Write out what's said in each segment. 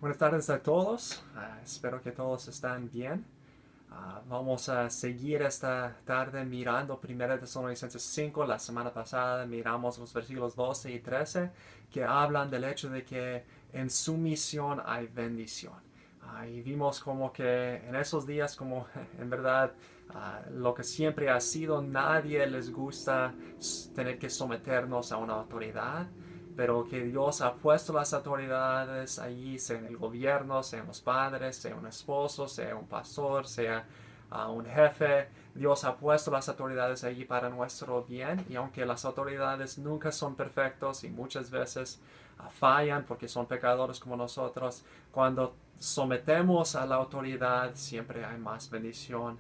Buenas tardes a todos. Espero que todos estén bien. Vamos a seguir esta tarde mirando 1 Tesalonicenses 5. La semana pasada miramos los versículos 12 y 13 que hablan del hecho de que en sumisión hay bendición. Y vimos como que en esos días, como en verdad lo que siempre ha sido, nadie les gusta tener que someternos a una autoridad, pero que Dios ha puesto las autoridades allí, sea en el gobierno, sean los padres, sea un esposo, sea un pastor, sea un jefe. Dios ha puesto las autoridades allí para nuestro bien, y aunque las autoridades nunca son perfectos y muchas veces fallan porque son pecadores como nosotros, cuando sometemos a la autoridad siempre hay más bendición.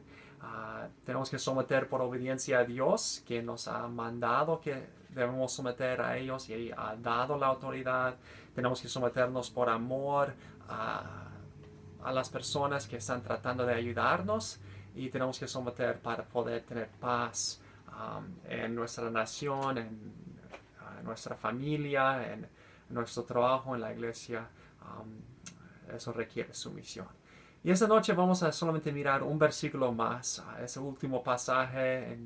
Tenemos que someter por obediencia a Dios, que nos ha mandado que debemos someter a ellos y ha dado la autoridad. Tenemos que someternos por amor a las personas que están tratando de ayudarnos, y tenemos que someter para poder tener paz en nuestra nación, en nuestra familia, en nuestro trabajo, en la iglesia. Eso requiere sumisión. Y esta noche vamos a solamente mirar un versículo más. Ese último pasaje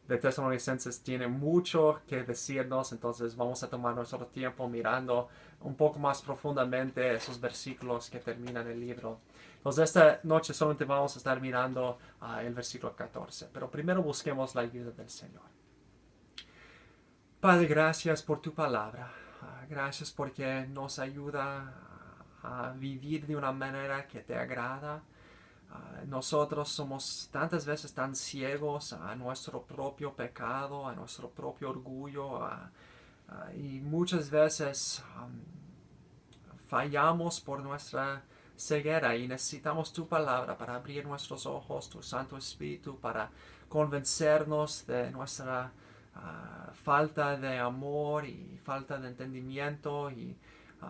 de Tesalonicenses tiene mucho que decirnos, entonces vamos a tomar nuestro tiempo mirando un poco más profundamente esos versículos que terminan el libro. Entonces esta noche solamente vamos a estar mirando el versículo 14, pero primero busquemos la ayuda del Señor. Padre, gracias por tu palabra. Gracias porque nos ayuda a vivir de una manera que te agrada. Nosotros somos tantas veces tan ciegos a nuestro propio pecado, a nuestro propio orgullo, y muchas veces fallamos por nuestra ceguera, y necesitamos tu palabra para abrir nuestros ojos, tu Santo Espíritu para convencernos de nuestra falta de amor y falta de entendimiento, y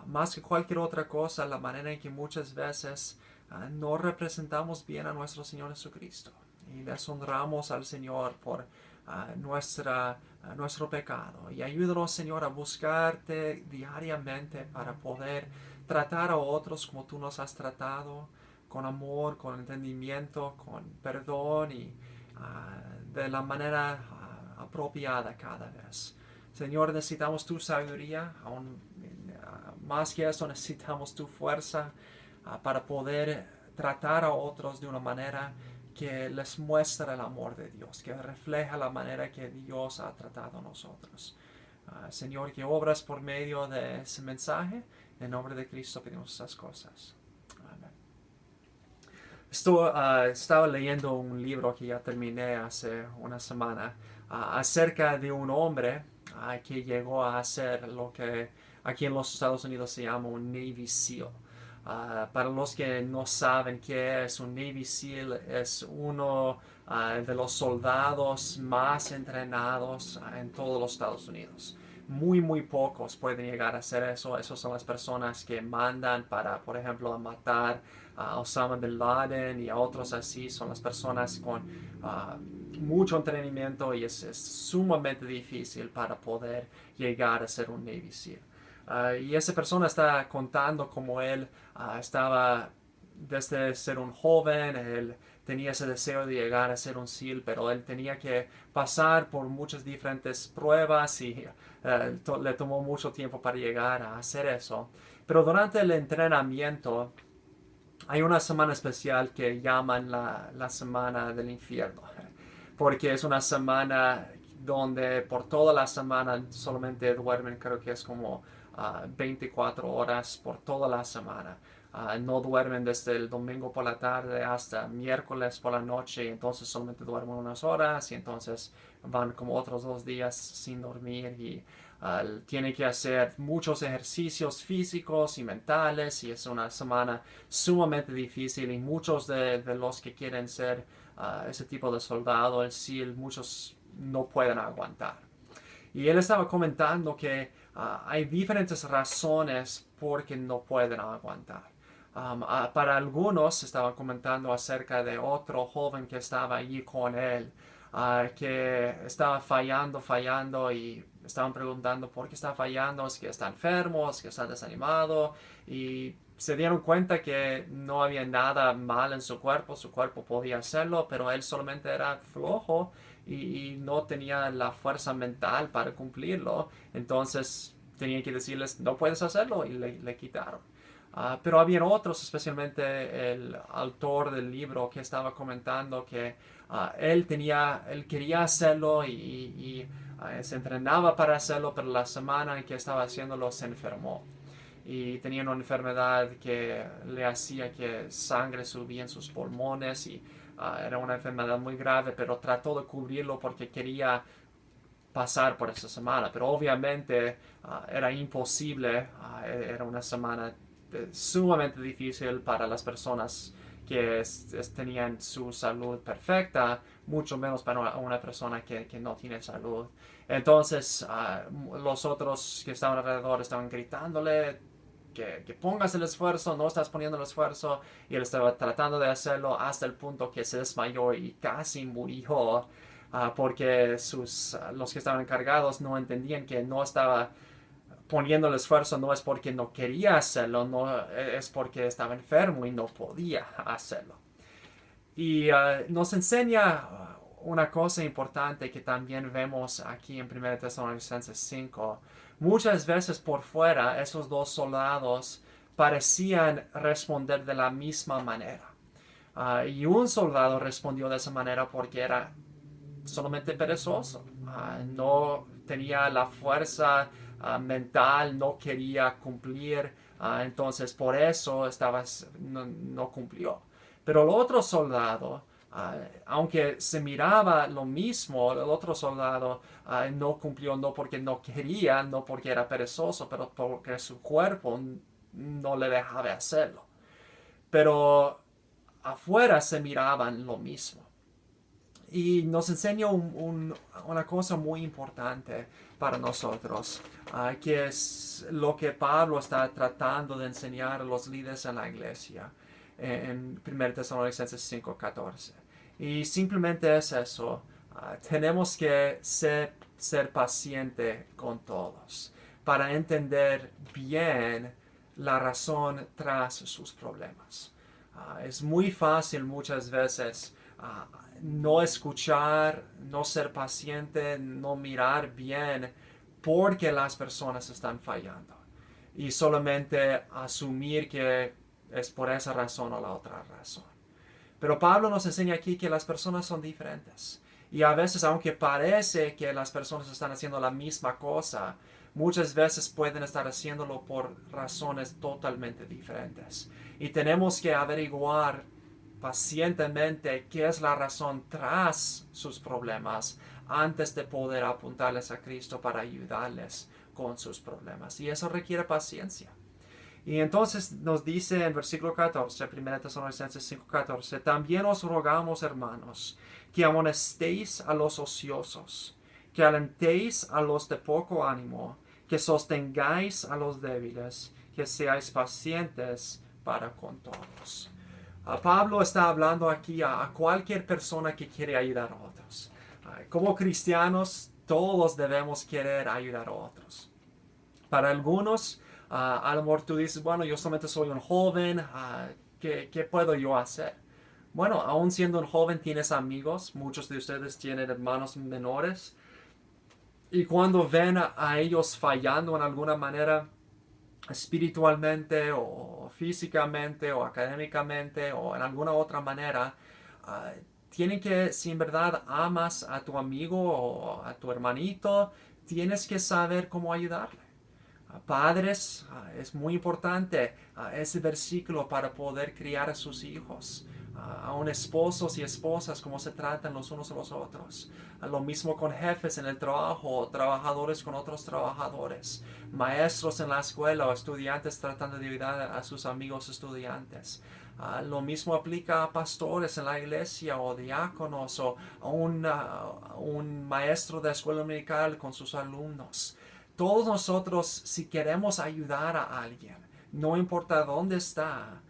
más que cualquier otra cosa, la manera en que muchas veces no representamos bien a nuestro Señor Jesucristo y deshonramos al Señor por nuestro pecado. Y ayúdanos, Señor, a buscarte diariamente para poder tratar a otros como tú nos has tratado, con amor, con entendimiento, con perdón, y de la manera apropiada cada vez. Señor, necesitamos tu sabiduría, aún más que eso necesitamos tu fuerza para poder tratar a otros de una manera que les muestra el amor de Dios, que refleja la manera que Dios ha tratado a nosotros. Señor, que obras por medio de ese mensaje. En nombre de Cristo pedimos estas cosas. Amén. Estaba leyendo un libro que ya terminé hace una semana acerca de un hombre que llegó a hacer lo que aquí en los Estados Unidos se llama un Navy SEAL. Para los que no saben qué es un Navy SEAL, es uno de los soldados más entrenados en todos los Estados Unidos. Muy pocos pueden llegar a hacer eso. Esas son las personas que mandan para, por ejemplo, matar a Osama Bin Laden y a otros así. Son las personas con mucho entrenamiento, y es sumamente difícil para poder llegar a ser un Navy SEAL. Y esa persona está contando cómo él estaba desde ser un joven. Él tenía ese deseo de llegar a ser un SEAL, pero él tenía que pasar por muchas diferentes pruebas, y le tomó mucho tiempo para llegar a hacer eso. Pero durante el entrenamiento hay una semana especial que llaman la semana del infierno, porque es una semana donde por toda la semana solamente duermen, creo que es como 24 horas por toda la semana. No duermen desde el domingo por la tarde hasta miércoles por la noche, y entonces solamente duermen unas horas, y entonces van como otros 2 días sin dormir, y tiene que hacer muchos ejercicios físicos y mentales, y es una semana sumamente difícil, y muchos de los que quieren ser ese tipo de soldado, el SEAL, muchos no pueden aguantar. Y él estaba comentando que hay diferentes razones por que no pueden aguantar. Para algunos estaban comentando acerca de otro joven que estaba allí con él, que estaba fallando, y estaban preguntando por qué está fallando, es que está enfermo, es que está desanimado, y se dieron cuenta que no había nada mal en su cuerpo podía hacerlo, pero él solamente era flojo y no tenía la fuerza mental para cumplirlo. Entonces tenían que decirles, no puedes hacerlo, y le quitaron. Pero había otros, especialmente el autor del libro, que estaba comentando que él quería hacerlo y se entrenaba para hacerlo, pero la semana en que estaba haciéndolo se enfermó y tenía una enfermedad que le hacía que sangre subía en sus pulmones y era una enfermedad muy grave, pero trató de cubrirlo porque quería pasar por esa semana, pero obviamente era imposible, era una semana sumamente difícil para las personas que tenían su salud perfecta, mucho menos para una persona que no tiene salud. Entonces los otros que estaban alrededor estaban gritándole que pongas el esfuerzo, no estás poniendo el esfuerzo, y él estaba tratando de hacerlo hasta el punto que se desmayó y casi murió porque los que estaban encargados no entendían que no estaba poniendo el esfuerzo, no es porque no quería hacerlo, no es porque estaba enfermo y no podía hacerlo. Y nos enseña una cosa importante que también vemos aquí en 1 Tesalonicenses 5. Muchas veces por fuera esos dos soldados parecían responder de la misma manera. Y un soldado respondió de esa manera porque era solamente perezoso. No tenía la fuerza mental, no quería cumplir. Entonces por eso no cumplió. Pero el otro soldado, aunque se miraba lo mismo, el otro soldado no cumplió no porque no quería, no porque era perezoso, pero porque su cuerpo no le dejaba hacerlo. Pero afuera se miraban lo mismo. Y nos enseña una cosa muy importante para nosotros, que es lo que Pablo está tratando de enseñar a los líderes en la iglesia en 1 Tesalonicenses 5:14. Y simplemente es eso. Tenemos que ser paciente con todos para entender bien la razón tras sus problemas. Es muy fácil muchas veces no escuchar, no ser paciente, no mirar bien porque las personas están fallando y solamente asumir que es por esa razón o la otra razón. Pero Pablo nos enseña aquí que las personas son diferentes. Y a veces, aunque parece que las personas están haciendo la misma cosa, muchas veces pueden estar haciéndolo por razones totalmente diferentes. Y tenemos que averiguar pacientemente qué es la razón tras sus problemas antes de poder apuntarles a Cristo para ayudarles con sus problemas. Y eso requiere paciencia. Y entonces nos dice en versículo 14, 1 Tesalonicenses 5:14, también os rogamos, hermanos, que amonestéis a los ociosos, que alentéis a los de poco ánimo, que sostengáis a los débiles, que seáis pacientes para con todos. Pablo está hablando aquí a cualquier persona que quiere ayudar a otros. Como cristianos, todos debemos querer ayudar a otros. Para algunos, a lo mejor tú dices, bueno, yo solamente soy un joven, ¿qué puedo yo hacer? Bueno, aún siendo un joven tienes amigos, muchos de ustedes tienen hermanos menores, y cuando ven a ellos fallando en alguna manera, espiritualmente o físicamente o académicamente o en alguna otra manera, tienen que, si en verdad amas a tu amigo o a tu hermanito, tienes que saber cómo ayudarle. Padres, es muy importante ese versículo para poder criar a sus hijos. Aún esposos y esposas, cómo se tratan los unos a los otros. Lo mismo con jefes en el trabajo, trabajadores con otros trabajadores, maestros en la escuela o estudiantes tratando de ayudar a sus amigos estudiantes. Lo mismo aplica a pastores en la iglesia o diáconos o a un maestro de escuela dominical con sus alumnos. Todos nosotros, si queremos ayudar a alguien, no importa dónde está,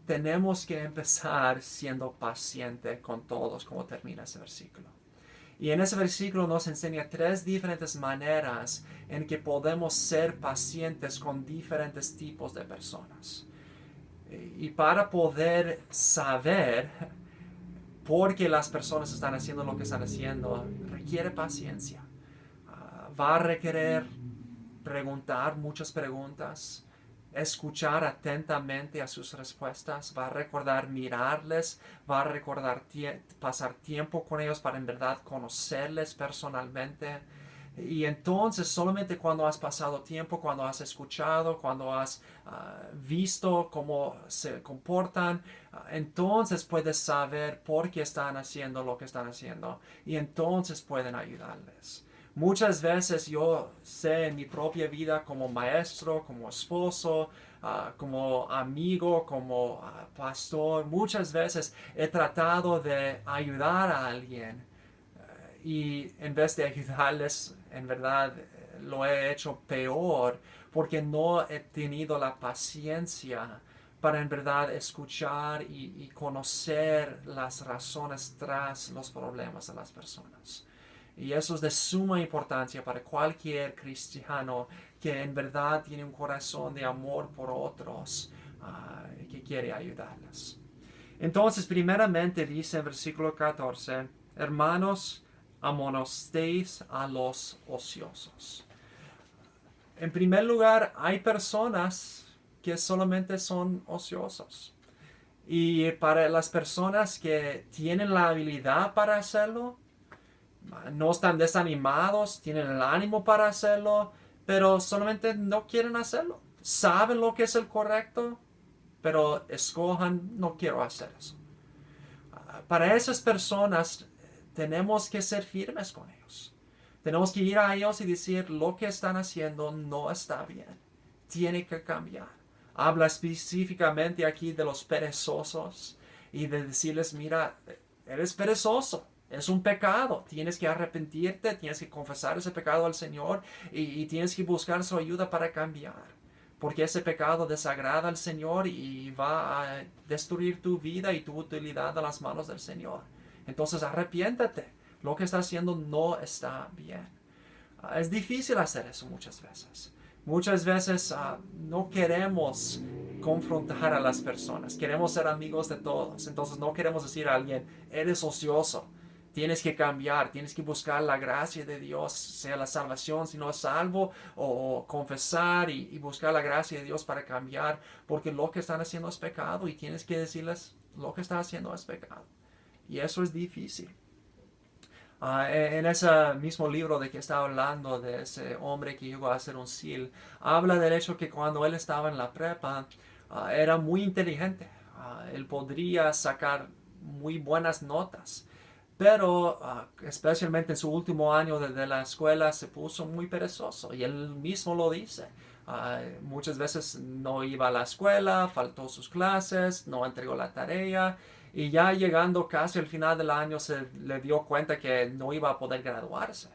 tenemos que empezar siendo paciente con todos, como termina ese versículo. Y en ese versículo nos enseña tres diferentes maneras en que podemos ser pacientes con diferentes tipos de personas. Y para poder saber por qué las personas están haciendo lo que están haciendo, requiere paciencia. Va a requerir preguntar muchas preguntas, escuchar atentamente a sus respuestas, va a recordar mirarles, va a recordar pasar tiempo con ellos para en verdad conocerles personalmente. Y entonces solamente cuando has pasado tiempo, cuando has escuchado, cuando has visto cómo se comportan, entonces puedes saber por qué están haciendo lo que están haciendo y entonces pueden ayudarles. Muchas veces yo sé en mi propia vida como maestro, como esposo, como amigo, como pastor, muchas veces he tratado de ayudar a alguien y en vez de ayudarles, en verdad lo he hecho peor porque no he tenido la paciencia para en verdad escuchar y conocer las razones tras los problemas de las personas. Y eso es de suma importancia para cualquier cristiano que en verdad tiene un corazón de amor por otros y que quiere ayudarles. Entonces, primeramente dice en versículo 14, hermanos, amonestéis a los ociosos. En primer lugar, hay personas que solamente son ociosos. Y para las personas que tienen la habilidad para hacerlo, no están desanimados, tienen el ánimo para hacerlo, pero solamente no quieren hacerlo. Saben lo que es el correcto, pero escojan, no quiero hacer eso. Para esas personas tenemos que ser firmes con ellos. Tenemos que ir a ellos y decir lo que están haciendo no está bien. Tiene que cambiar. Habla específicamente aquí de los perezosos y de decirles, mira, eres perezoso. Es un pecado. Tienes que arrepentirte, tienes que confesar ese pecado al Señor y tienes que buscar su ayuda para cambiar. Porque ese pecado desagrada al Señor y va a destruir tu vida y tu utilidad a las manos del Señor. Entonces arrepiéntate. Lo que estás haciendo no está bien. Es difícil hacer eso muchas veces. Muchas veces no queremos confrontar a las personas. Queremos ser amigos de todos. Entonces no queremos decir a alguien, eres ocioso. Tienes que cambiar, tienes que buscar la gracia de Dios, sea la salvación si no es salvo, o confesar y buscar la gracia de Dios para cambiar, porque lo que están haciendo es pecado y tienes que decirles lo que están haciendo es pecado. Y eso es difícil. En ese mismo libro de que estaba hablando de ese hombre que llegó a ser un SEAL, habla del hecho que cuando él estaba en la prepa, era muy inteligente. Él podría sacar muy buenas notas. Pero especialmente en su último año de la escuela se puso muy perezoso y él mismo lo dice. Muchas veces no iba a la escuela, faltó sus clases, no entregó la tarea y ya llegando casi al final del año se le dio cuenta que no iba a poder graduarse.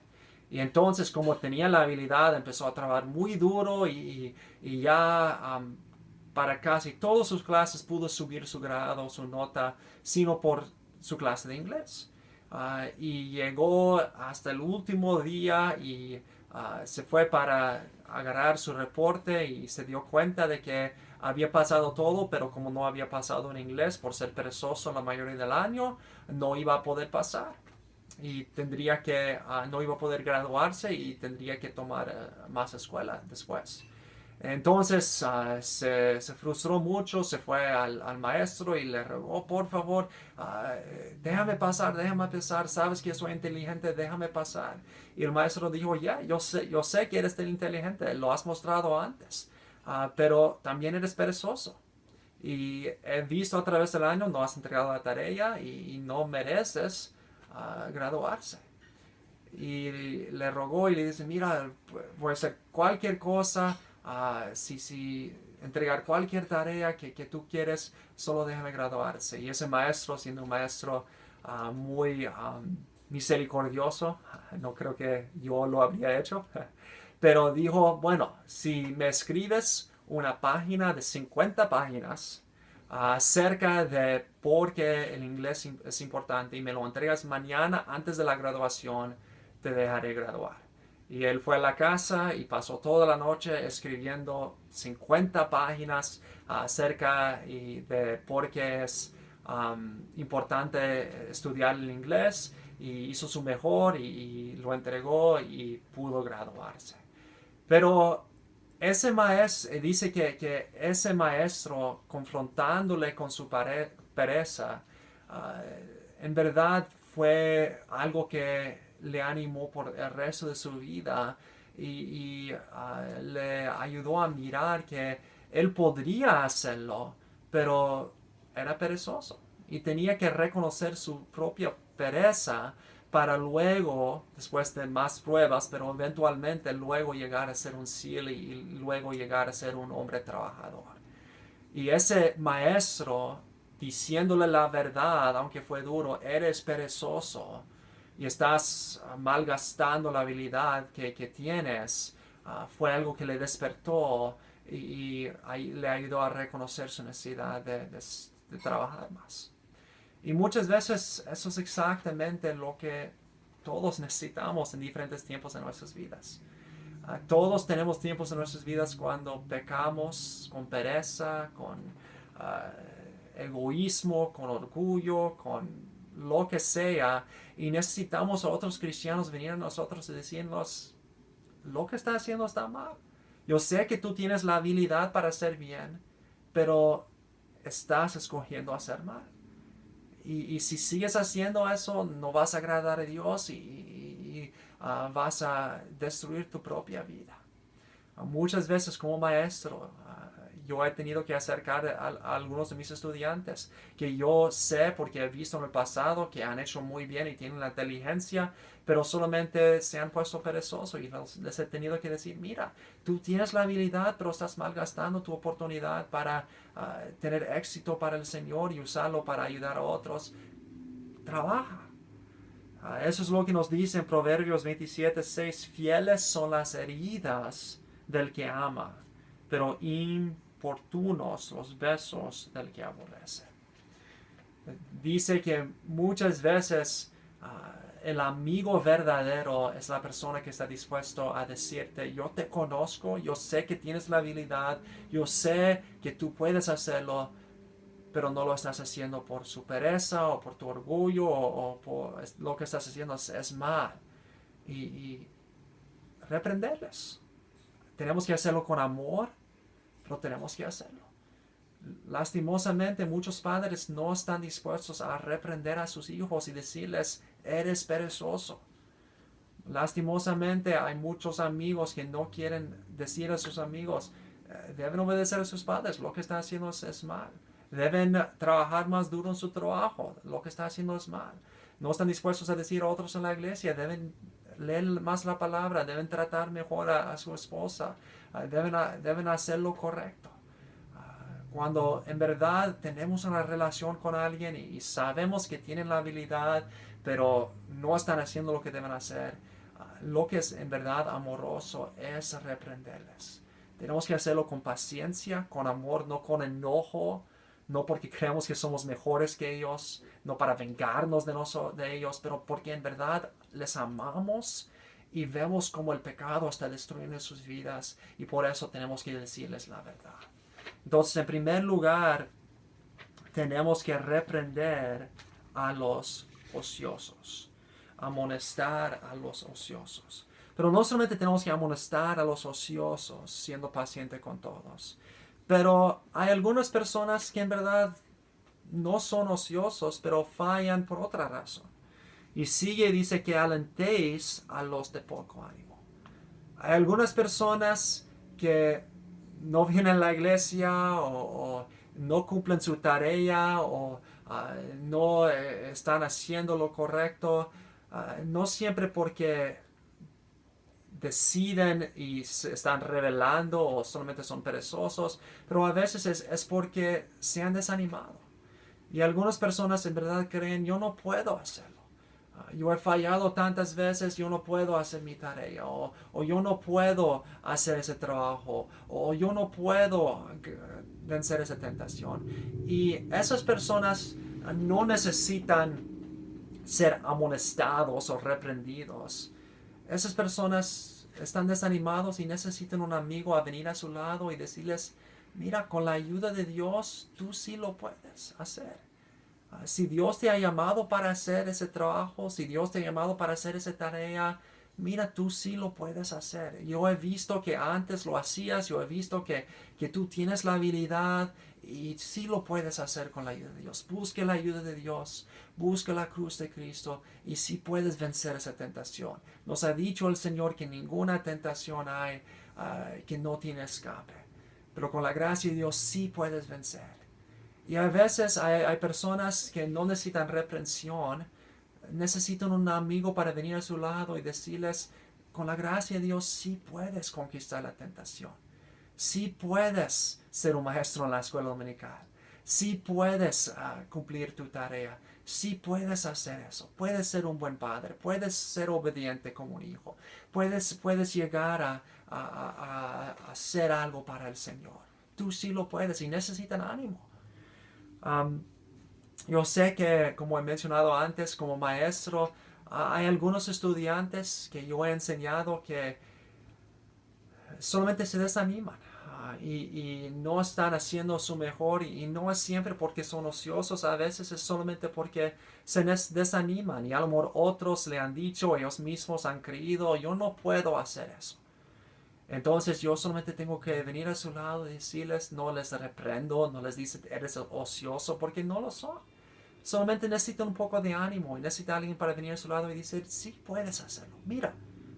Y entonces como tenía la habilidad empezó a trabajar muy duro y ya para casi todas sus clases pudo subir su grado, su nota, sino por su clase de inglés. Y llegó hasta el último día y se fue para agarrar su reporte y se dio cuenta de que había pasado todo, pero como no había pasado en inglés por ser perezoso la mayoría del año, no iba a poder pasar. Y tendría que, no iba a poder graduarse y tendría que tomar más escuela después. Entonces se frustró mucho, se fue al maestro y le rogó, por favor, déjame pasar, sabes que soy inteligente, déjame pasar. Y el maestro dijo, ya, yo sé que eres inteligente, lo has mostrado antes, pero también eres perezoso. Y he visto a través del año, no has entregado la tarea y no mereces graduarse. Y le rogó y le dice, mira, voy a hacer cualquier cosa, si entregar cualquier tarea que tú quieres, solo déjame graduarse. Y ese maestro, siendo un maestro muy misericordioso, no creo que yo lo habría hecho, pero dijo, bueno, si me escribes una página de 50 páginas acerca de por qué el inglés es importante y me lo entregas mañana antes de la graduación, te dejaré graduar. Y él fue a la casa y pasó toda la noche escribiendo 50 páginas acerca de por qué es importante estudiar el inglés, y hizo su mejor y lo entregó y pudo graduarse. Pero ese maestro dice que ese maestro, confrontándole con su pereza, en verdad fue algo que le animó por el resto de su vida, y le ayudó a mirar que él podría hacerlo, pero era perezoso y tenía que reconocer su propia pereza para luego, después de más pruebas, pero eventualmente luego llegar a ser un SEAL y luego llegar a ser un hombre trabajador. Y ese maestro, diciéndole la verdad, aunque fue duro: eres perezoso y estás malgastando la habilidad que tienes, fue algo que le despertó y le ayudó a reconocer su necesidad de trabajar más. Y muchas veces eso es exactamente lo que todos necesitamos en diferentes tiempos de nuestras vidas. Todos tenemos tiempos en nuestras vidas cuando pecamos con pereza, con egoísmo, con orgullo, con lo que sea, y necesitamos a otros cristianos venir a nosotros y decirnos: lo que estás haciendo está mal. Yo sé que tú tienes la habilidad para hacer bien, pero estás escogiendo hacer mal. Y si sigues haciendo eso, no vas a agradar a Dios y vas a destruir tu propia vida. Muchas veces como maestro, yo he tenido que acercar a algunos de mis estudiantes que yo sé, porque he visto en el pasado, que han hecho muy bien y tienen la inteligencia, pero solamente se han puesto perezosos, y les he tenido que decir: mira, tú tienes la habilidad, pero estás malgastando tu oportunidad para tener éxito para el Señor y usarlo para ayudar a otros. Trabaja. Eso es lo que nos dice en Proverbios 27:6: fieles son las heridas del que ama, pero importunos los besos del que aborrece. Dice que muchas veces el amigo verdadero es la persona que está dispuesto a decirte: yo te conozco, yo sé que tienes la habilidad, yo sé que tú puedes hacerlo, pero no lo estás haciendo por su pereza o por tu orgullo, o por lo que estás haciendo es mal. Y reprenderles. Tenemos que hacerlo con amor, pero tenemos que hacerlo. Lastimosamente, muchos padres no están dispuestos a reprender a sus hijos y decirles: eres perezoso. Lastimosamente, hay muchos amigos que no quieren decir a sus amigos: deben obedecer a sus padres, lo que están haciendo es mal. Deben trabajar más duro en su trabajo, lo que está haciendo es mal. No están dispuestos a decir a otros en la iglesia: deben leer más la palabra, deben tratar mejor a su esposa, deben hacer lo correcto. Cuando en verdad tenemos una relación con alguien y sabemos que tienen la habilidad, pero no están haciendo lo que deben hacer, lo que es en verdad amoroso es reprenderles. Tenemos que hacerlo con paciencia, con amor, no con enojo, no porque creemos que somos mejores que ellos, no para vengarnos de ellos, pero porque en verdad les amamos y vemos cómo el pecado está destruyendo sus vidas, y por eso tenemos que decirles la verdad. Entonces, en primer lugar, tenemos que reprender a los ociosos, amonestar a los ociosos. Pero no solamente tenemos que amonestar a los ociosos, siendo paciente con todos, pero hay algunas personas que en verdad no son ociosos, pero fallan por otra razón. Y dice que alentéis a los de poco ánimo. Hay algunas personas que no vienen a la iglesia, o no cumplen su tarea, o no están haciendo lo correcto, no siempre porque deciden y se están rebelando o solamente son perezosos, pero a veces es porque se han desanimado. Y algunas personas en verdad creen: yo no puedo hacerlo. Yo he fallado tantas veces, yo no puedo hacer mi tarea, o yo no puedo hacer ese trabajo, o yo no puedo vencer esa tentación. Y esas personas no necesitan ser amonestados o reprendidos. Esas personas están desanimados y necesitan un amigo a venir a su lado y decirles, mira, con la ayuda de Dios, tú sí lo puedes hacer. Si Dios te ha llamado para hacer ese trabajo, si Dios te ha llamado para hacer esa tarea, mira, tú sí lo puedes hacer. Yo he visto que antes lo hacías, yo he visto que tú tienes la habilidad y sí lo puedes hacer con la ayuda de Dios. Busque la ayuda de Dios, busque la cruz de Cristo y sí puedes vencer esa tentación. Nos ha dicho el Señor que ninguna tentación hay que no tiene escape. Pero con la gracia de Dios sí puedes vencer. Y a veces hay personas que no necesitan reprensión, necesitan un amigo para venir a su lado y decirles, con la gracia de Dios sí puedes conquistar la tentación. Sí puedes ser un maestro en la escuela dominical. Sí puedes cumplir tu tarea. Sí puedes hacer eso. Puedes ser un buen padre. Puedes ser obediente como un hijo. Puedes llegar a hacer algo para el Señor. Tú sí lo puedes y necesitan ánimo. Yo sé que, como he mencionado antes, como maestro, hay algunos estudiantes que yo he enseñado que solamente se desaniman y no están haciendo su mejor y no es siempre porque son ociosos, a veces es solamente porque se desaniman y a lo mejor otros le han dicho, ellos mismos han creído, yo no puedo hacer eso. Entonces yo solamente tengo que venir a su lado y decirles, no les reprendo, no les dice eres ocioso, porque no lo son. Solamente necesitan un poco de ánimo y necesita alguien para venir a su lado y decir, sí puedes hacerlo. Mira,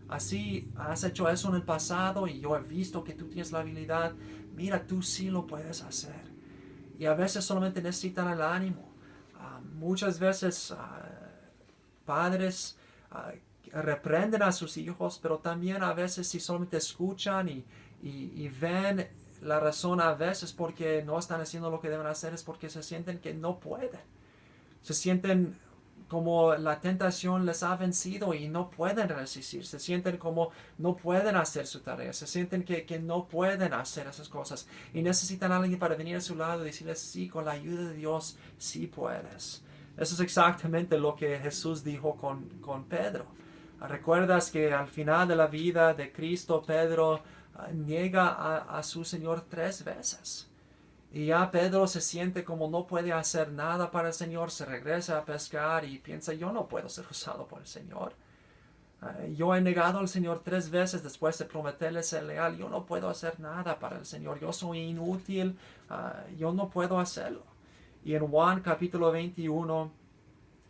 así has hecho eso en el pasado y yo he visto que tú tienes la habilidad. Mira, tú sí lo puedes hacer. Y a veces solamente necesitan el ánimo. Muchas veces padres reprenden a sus hijos, pero también a veces si solamente escuchan y ven la razón a veces porque no están haciendo lo que deben hacer es porque se sienten que no pueden. Se sienten como la tentación les ha vencido y no pueden resistir. Se sienten como no pueden hacer su tarea. Se sienten que no pueden hacer esas cosas. Y necesitan a alguien para venir a su lado y decirles, sí, con la ayuda de Dios, sí puedes. Eso es exactamente lo que Jesús dijo con Pedro. ¿Recuerdas que al final de la vida de Cristo, Pedro niega a su Señor 3 veces? Y ya Pedro se siente como no puede hacer nada para el Señor, se regresa a pescar y piensa, yo no puedo ser usado por el Señor. Yo he negado al Señor 3 veces después de prometerle ser leal, yo no puedo hacer nada para el Señor, yo soy inútil, yo no puedo hacerlo. Y en Juan capítulo 21,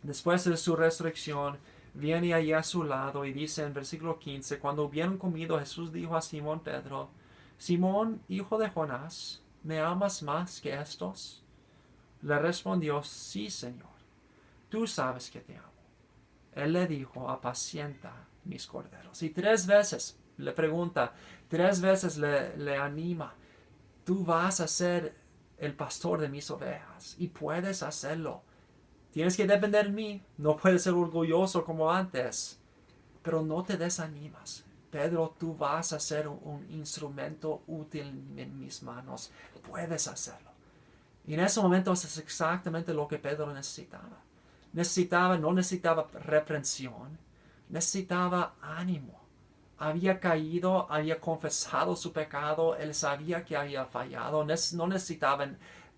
después de su resurrección, viene allí a su lado y dice en versículo 15, cuando hubieron comido, Jesús dijo a Simón Pedro, Simón, hijo de Jonás, ¿me amas más que estos? Le respondió, sí, Señor, tú sabes que te amo. Él le dijo, apacienta mis corderos. Y 3 veces le pregunta, 3 veces le anima, tú vas a ser el pastor de mis ovejas y puedes hacerlo. Tienes que depender de mí, no puedes ser orgulloso como antes, pero no te desanimas. Pedro, tú vas a ser un instrumento útil en mis manos, puedes hacerlo. Y en ese momento es exactamente lo que Pedro necesitaba. No necesitaba reprensión, necesitaba ánimo. Había caído, había confesado su pecado, él sabía que había fallado, no necesitaba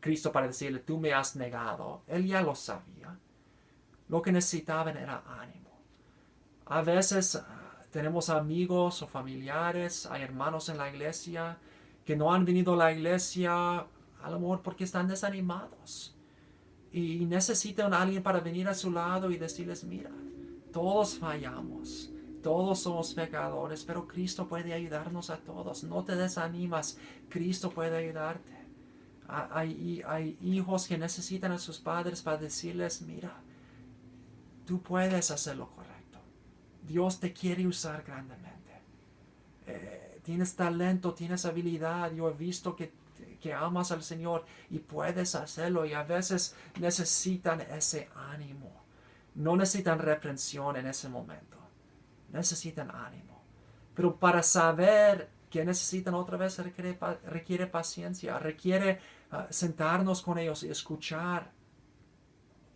Cristo para decirle, tú me has negado, él ya lo sabía. Lo que necesitaban era ánimo. A veces tenemos amigos o familiares, hay hermanos en la iglesia que no han venido a la iglesia a lo mejor porque están desanimados y necesitan a alguien para venir a su lado y decirles, mira, todos fallamos, todos somos pecadores, pero Cristo puede ayudarnos a todos, no te desanimas, Cristo puede ayudarte. Hay hijos que necesitan a sus padres para decirles, mira, tú puedes hacer lo correcto. Dios te quiere usar grandemente. Tienes talento, tienes habilidad. Yo he visto que amas al Señor y puedes hacerlo. Y a veces necesitan ese ánimo. No necesitan reprensión en ese momento. Necesitan ánimo. Pero para saber que necesitan otra vez requiere paciencia. Requiere sentarnos con ellos y escuchar.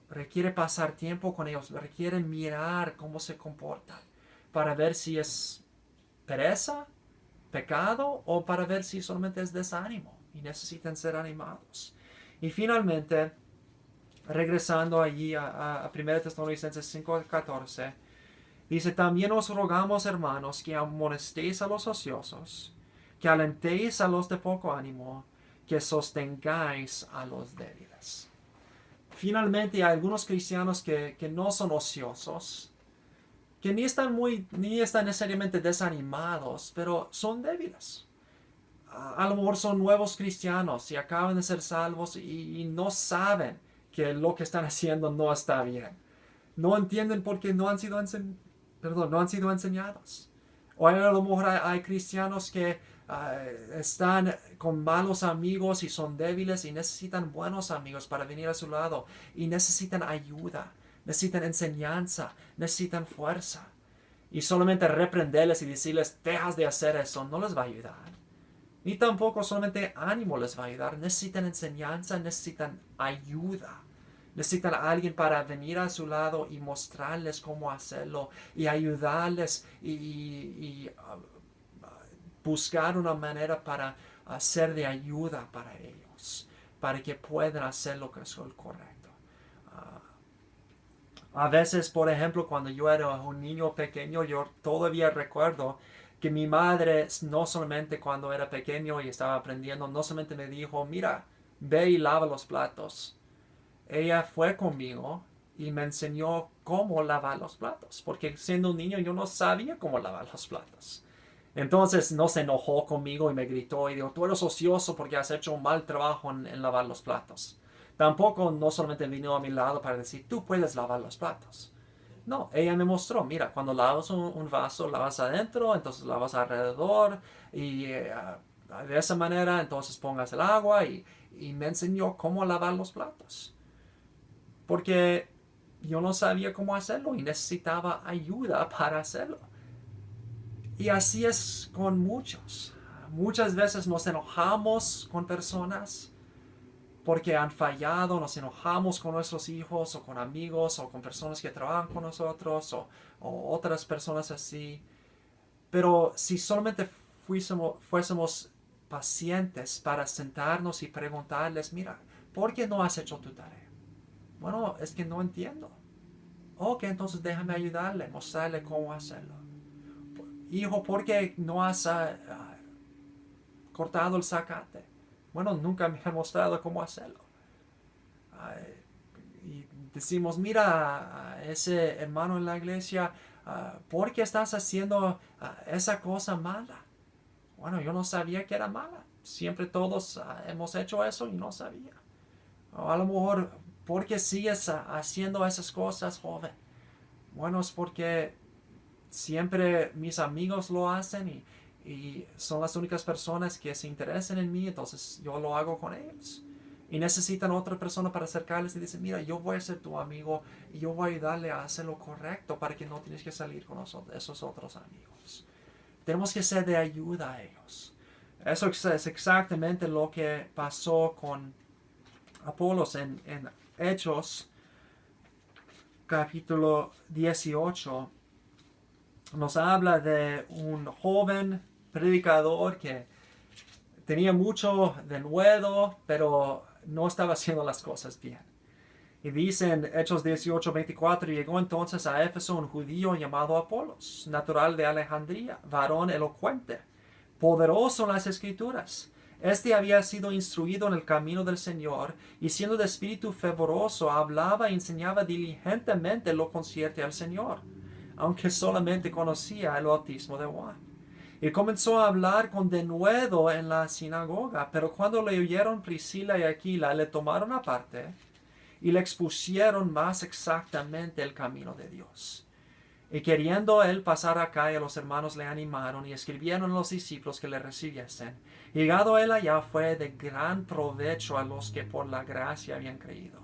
Requiere pasar tiempo con ellos, requiere mirar cómo se comportan para ver si es pereza, pecado, o para ver si solamente es desánimo y necesitan ser animados. Y finalmente, regresando allí a 1 Tesalonicenses 5:14, dice: también os rogamos, hermanos, que amonestéis a los ociosos, que alentéis a los de poco ánimo, que sostengáis a los débiles. Finalmente, hay algunos cristianos que no son ociosos, que ni están necesariamente desanimados, pero son débiles. A lo mejor son nuevos cristianos y acaban de ser salvos y no saben que lo que están haciendo no está bien. No entienden porque no han sido enseñados. O a lo mejor hay cristianos que están con malos amigos y son débiles y necesitan buenos amigos para venir a su lado. Y necesitan ayuda, necesitan enseñanza, necesitan fuerza. Y solamente reprenderles y decirles: dejas de hacer eso, no les va a ayudar. Ni tampoco solamente ánimo les va a ayudar. Necesitan enseñanza, necesitan ayuda. Necesitan a alguien para venir a su lado y mostrarles cómo hacerlo y ayudarles y buscar una manera para ser de ayuda para ellos, para que puedan hacer lo que es el correcto. A veces, por ejemplo, cuando yo era un niño pequeño, yo todavía recuerdo que mi madre, no solamente cuando era pequeño y estaba aprendiendo, no solamente me dijo: mira, ve y lava los platos. Ella fue conmigo y me enseñó cómo lavar los platos, porque siendo un niño yo no sabía cómo lavar los platos. Entonces no se enojó conmigo y me gritó y dijo: tú eres ocioso porque has hecho un mal trabajo en lavar los platos. Tampoco no solamente vino a mi lado para decir: tú puedes lavar los platos. No, ella me mostró: mira, cuando lavas un vaso, lavas adentro, entonces lavas alrededor y de esa manera entonces pongas el agua y me enseñó cómo lavar los platos. Porque yo no sabía cómo hacerlo y necesitaba ayuda para hacerlo. Y así es con muchos. Muchas veces nos enojamos con personas porque han fallado, nos enojamos con nuestros hijos o con amigos o con personas que trabajan con nosotros o otras personas así. Pero si solamente fuésemos pacientes para sentarnos y preguntarles: mira, ¿por qué no has hecho tu tarea? Bueno, es que no entiendo. Ok, entonces déjame ayudarle, mostrarle cómo hacerlo. Hijo, ¿por qué no has cortado el zacate? Bueno, nunca me ha mostrado cómo hacerlo. Y decimos: mira, ese hermano en la iglesia, ¿por qué estás haciendo esa cosa mala? Bueno, yo no sabía que era mala. Siempre todos hemos hecho eso y no sabía. O a lo mejor: ¿por qué sigues haciendo esas cosas, joven? Bueno, es porque siempre mis amigos lo hacen y son las únicas personas que se interesan en mí, entonces yo lo hago con ellos. Y necesitan otra persona para acercarles y decir: mira, yo voy a ser tu amigo y yo voy a ayudarle a hacer lo correcto para que no tienes que salir con esos otros amigos. Tenemos que ser de ayuda a ellos. Eso es exactamente lo que pasó con Apolos en Hechos capítulo 18. Nos habla de un joven predicador que tenía mucho de nuevo, pero no estaba haciendo las cosas bien. Y dice en Hechos 18:24: llegó entonces a Éfeso un judío llamado Apolos, natural de Alejandría, varón elocuente, poderoso en las escrituras. Este había sido instruido en el camino del Señor, y siendo de espíritu fervoroso, hablaba y enseñaba diligentemente lo concierne al Señor, aunque solamente conocía el bautismo de Juan. Y comenzó a hablar con denuedo en la sinagoga, pero cuando le oyeron Priscila y Aquila, le tomaron aparte y le expusieron más exactamente el camino de Dios. Y queriendo él pasar acá, y los hermanos le animaron y escribieron a los discípulos que le recibiesen. Llegado él allá, fue de gran provecho a los que por la gracia habían creído,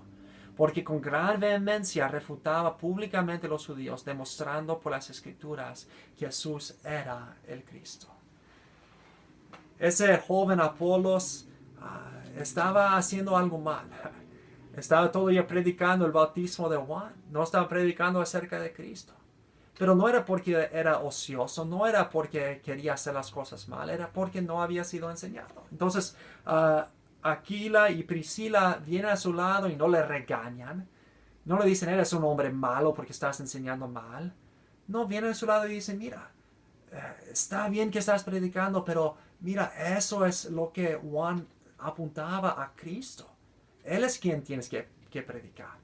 porque con gran vehemencia refutaba públicamente a los judíos, demostrando por las escrituras que Jesús era el Cristo. Ese joven Apolos estaba haciendo algo mal. Estaba todavía predicando el bautismo de Juan. No estaba predicando acerca de Cristo. Pero no era porque era ocioso, no era porque quería hacer las cosas mal, era porque no había sido enseñado. Entonces, Aquila y Priscila vienen a su lado y no le regañan. No le dicen, eres un hombre malo porque estás enseñando mal. No, vienen a su lado y dicen, mira, está bien que estás predicando, pero mira, eso es lo que Juan apuntaba a Cristo. Él es quien tienes que predicar.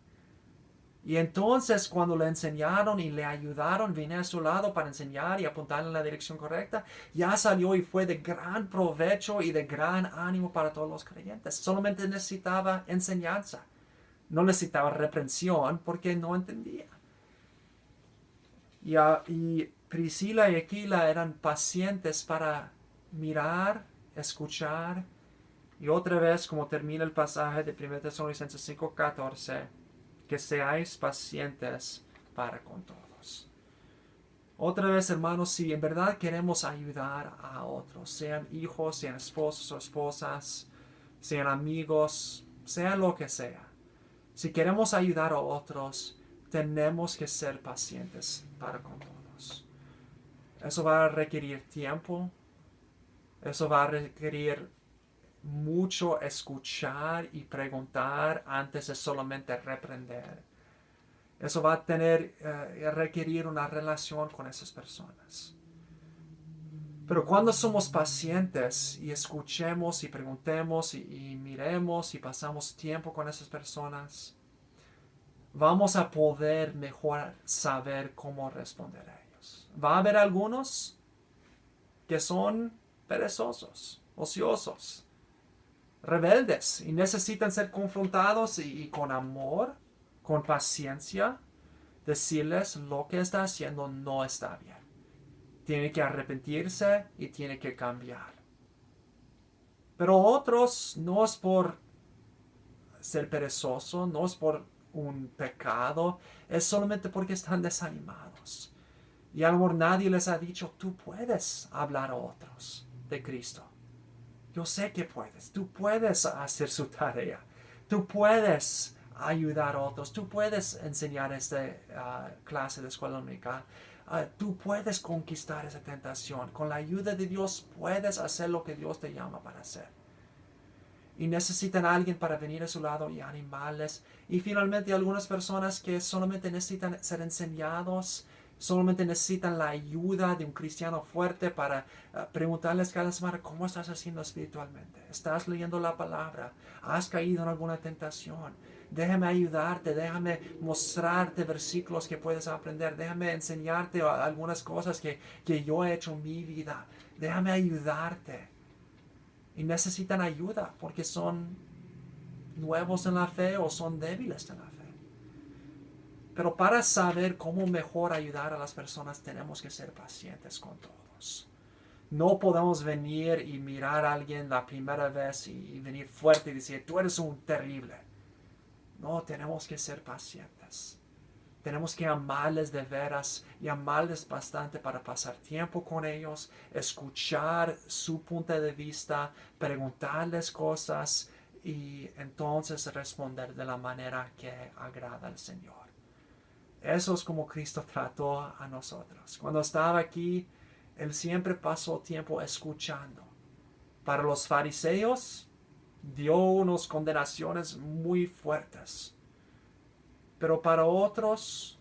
Y entonces cuando le enseñaron y le ayudaron, vine a su lado para enseñar y apuntarle en la dirección correcta, ya salió y fue de gran provecho y de gran ánimo para todos los creyentes. Solamente necesitaba enseñanza. No necesitaba reprensión porque no entendía. Y Priscila y Aquila eran pacientes para mirar, escuchar. Y otra vez, como termina el pasaje de 1 Tesalonicenses 5:14, que seáis pacientes para con todos. Otra vez, hermanos, si en verdad queremos ayudar a otros, sean hijos, sean esposos o esposas, sean amigos, sea lo que sea, si queremos ayudar a otros, tenemos que ser pacientes para con todos. Eso va a requerir tiempo, eso va a requerir mucho escuchar y preguntar antes de solamente reprender. Eso va a requerir una relación con esas personas. Pero cuando somos pacientes y escuchemos y preguntemos y miremos y pasamos tiempo con esas personas, vamos a poder mejor saber cómo responder a ellos. Va a haber algunos que son perezosos, ociosos, rebeldes y necesitan ser confrontados y con amor, con paciencia, decirles lo que está haciendo no está bien. Tiene que arrepentirse y tiene que cambiar. Pero otros no es por ser perezoso, no es por un pecado, es solamente porque están desanimados. Y a lo mejor nadie les ha dicho, tú puedes hablar a otros de Cristo. Yo sé que puedes, tú puedes hacer su tarea, tú puedes ayudar a otros, tú puedes enseñar esta clase de escuela dominical. Tú puedes conquistar esa tentación. Con la ayuda de Dios puedes hacer lo que Dios te llama para hacer. Y necesitan a alguien para venir a su lado y animarles. Y finalmente algunas personas que solamente necesitan ser enseñados, solamente necesitan la ayuda de un cristiano fuerte para preguntarles cada semana cómo estás haciendo espiritualmente. ¿Estás leyendo la palabra? ¿Has caído en alguna tentación? Déjame ayudarte, déjame mostrarte versículos que puedes aprender, déjame enseñarte algunas cosas que yo he hecho en mi vida. Déjame ayudarte. Y necesitan ayuda porque son nuevos en la fe o son débiles en la fe. Pero para saber cómo mejor ayudar a las personas tenemos que ser pacientes con todos. No podemos venir y mirar a alguien la primera vez y venir fuerte y decir, tú eres un terrible. No, tenemos que ser pacientes. Tenemos que amarles de veras y amarles bastante para pasar tiempo con ellos, escuchar su punto de vista, preguntarles cosas y entonces responder de la manera que agrada al Señor. Eso es como Cristo trató a nosotros. Cuando estaba aquí, Él siempre pasó tiempo escuchando. Para los fariseos, dio unas condenaciones muy fuertes. Pero para otros,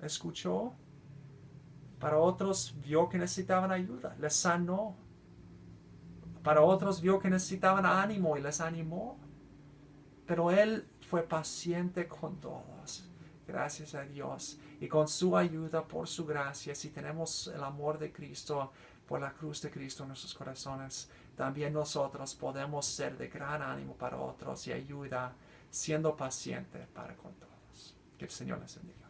escuchó. Para otros, vio que necesitaban ayuda. Les sanó. Para otros, vio que necesitaban ánimo y les animó. Pero Él fue paciente con todos. Gracias a Dios. Y con su ayuda, por su gracia, si tenemos el amor de Cristo, por la cruz de Cristo en nuestros corazones, también nosotros podemos ser de gran ánimo para otros y ayuda, siendo paciente para con todos. Que el Señor les bendiga.